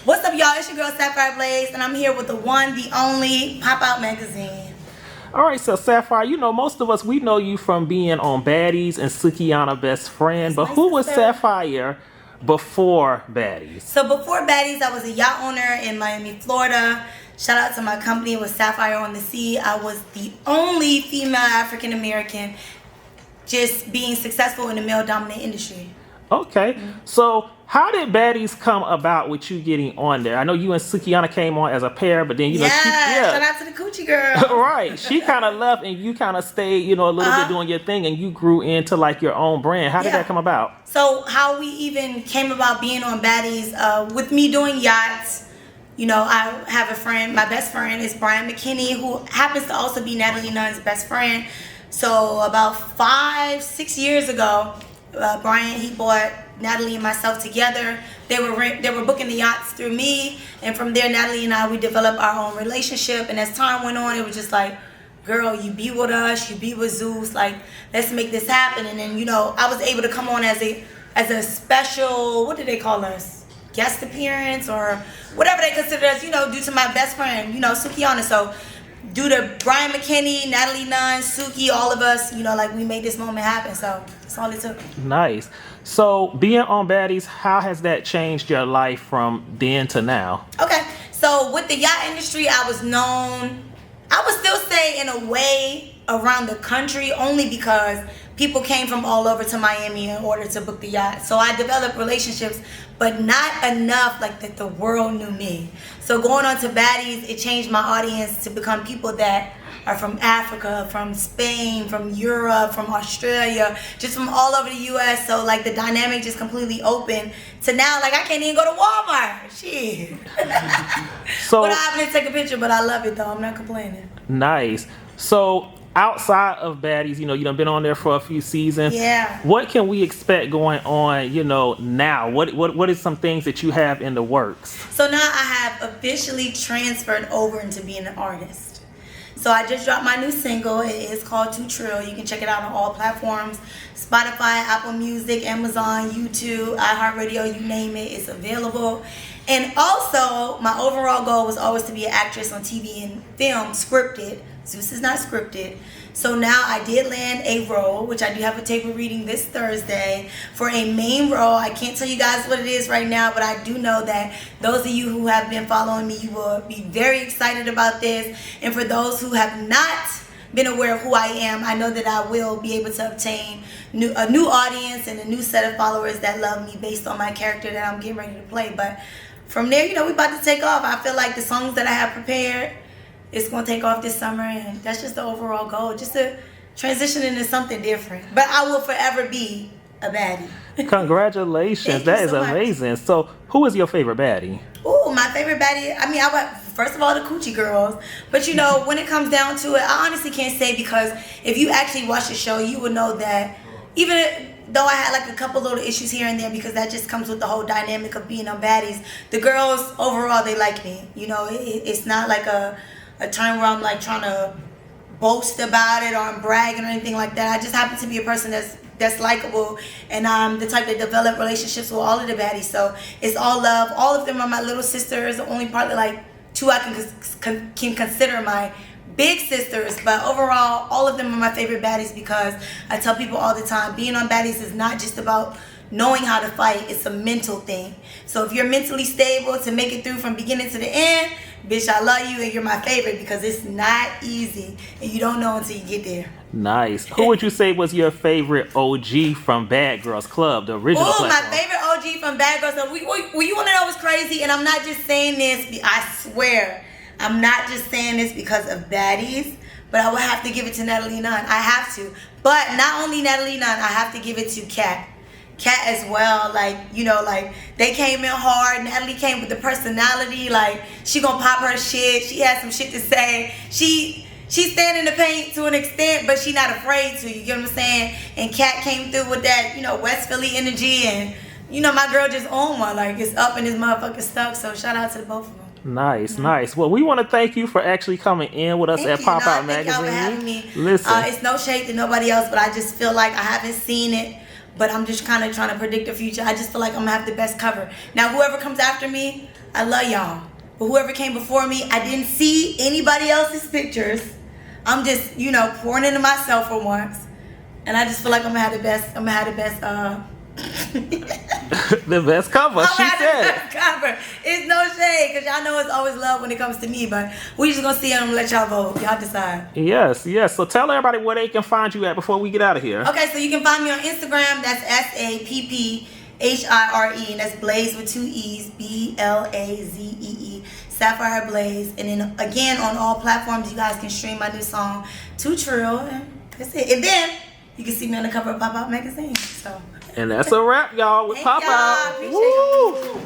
What's up, y'all? It's your girl Sapphire Blazee, and I'm here with the one, the only Popout Magazine. All right, so Sapphire, most of us, we know you from being on Baddies and Sukiana Best Friend, but Nice who to was serve. Sapphire before Baddies? So before Baddies, I was a yacht owner in Miami, Florida. Shout out to my company with Sapphire on the Sea. I was the only female African American just being successful in the male-dominant industry. Okay, so how did Baddies come about with you getting on there? I know you and Sukiana came on as a pair, but then, Shout out to the coochie girl. Right, she kind of left and you kind of stayed, a little bit doing your thing, and you grew into like your own brand. How did that come about? So how we even came about being on Baddies, with me doing yachts, I have a friend, my best friend is Brian McKinney, who happens to also be Natalie Nunn's best friend. So about 5-6 years ago, Brian, he brought Natalie and myself together. They were booking the yachts through me, and from there, Natalie and I, we developed our own relationship. And as time went on, it was just like, girl, you be with us, you be with Zeus, like, let's make this happen. And then, I was able to come on as a special, what do they call us? Guest appearance or whatever they consider us, due to my best friend, Sukiana. So due to Brian McKinney, Natalie Nunn, Suki, all of us, we made this moment happen. So that's all it took. Nice. So being on Baddies, how has that changed your life from then to now? Okay. So with the yacht industry, I was known, I would still say in a way, around the country, only because people came from all over to Miami in order to book the yacht. So I developed relationships, but not enough like that the world knew me. So going on to Baddies, it changed my audience to become people that are from Africa, from Spain, from Europe, from Australia, just from all over the US. So like the dynamic just completely open to now, like I can't even go to Walmart. Shit. So but I happen to take a picture, but I love it though. I'm not complaining. Nice. So outside of Baddies, you done been on there for a few seasons. Yeah. What can we expect going on, now? What is some things that you have in the works? So now I have officially transferred over into being an artist. So I just dropped my new single. It is called Too Trill. You can check it out on all platforms. Spotify, Apple Music, Amazon, YouTube, iHeartRadio, you name it, it's available. And also, my overall goal was always to be an actress on TV and film, scripted. Zeus is not scripted. So now I did land a role, which I do have a table reading this Thursday, for a main role. I can't tell you guys what it is right now, but I do know that those of you who have been following me, you will be very excited about this. And for those who have not been aware of who I am, I know that I will be able to obtain a new audience and a new set of followers that love me based on my character that I'm getting ready to play. But from there, we're about to take off. I feel like the songs that I have prepared, it's going to take off this summer, and that's just the overall goal, just to transition into something different. But I will forever be a baddie. Congratulations. That is amazing. So who is your favorite baddie? Ooh, my favorite baddie, first of all, the coochie girls. But when it comes down to it, I honestly can't say, because if you actually watch the show, you would know that even though I had like a couple little issues here and there, because that just comes with the whole dynamic of being on Baddies, the girls overall, they like me. It's not like a time where I'm like trying to boast about it or I'm bragging or anything like that. I just happen to be a person that's likable, and I'm the type that develop relationships with all of the baddies. So it's all love. All of them are my little sisters. Only probably like 2 I can consider my big sisters, but overall, all of them are my favorite baddies, because I tell people all the time, being on Baddies is not just about knowing how to fight, it's a mental thing. So if you're mentally stable to make it through from beginning to the end, bitch, I love you and you're my favorite, because it's not easy and you don't know until you get there. Nice. Who would you say was your favorite OG from Bad Girls Club, the original platform? My favorite OG from Bad Girls Club. You want to know what's crazy? And I'm not just saying this, I swear, I'm not just saying this because of Baddies, but I would have to give it to Natalie Nunn. I have to. But not only Natalie Nunn, I have to give it to Kat as well. They came in hard. Natalie came with the personality, she gonna pop her shit. She has some shit to say. She's standing in the paint to an extent, but she not afraid to, you get what I'm saying? And Kat came through with that, West Philly energy, and my girl just owned one, it's up and this motherfucker stuck. So shout out to the both of them. Nice, nice. Well, we want to thank you for actually coming in with us at Popout Magazine. Thank y'all for having me. Listen, it's no shade to nobody else, but I just feel like I haven't seen it, but I'm just kind of trying to predict the future. I just feel like I'm going to have the best cover. Now, whoever comes after me, I love y'all. But whoever came before me, I didn't see anybody else's pictures. I'm just, pouring into myself for once. And I just feel like I'm gonna have the best, The best cover, she said. cover. It's no shade, because y'all know it's always love when it comes to me, but we just gonna see and I'm gonna let y'all vote. Y'all decide. Yes. So tell everybody where they can find you at before we get out of here. Okay, so you can find me on Instagram. That's SAPPHIRE, and that's Blaze with 2 E's, BLAZEE, Sapphire Blazee. And then again, on all platforms, you guys can stream my new song, Too Trill. And that's it. And then you can see me on the cover of Popout Magazine. So. And that's a wrap, y'all, with Thank y'all. Popout. Appreciate Woo! y'all.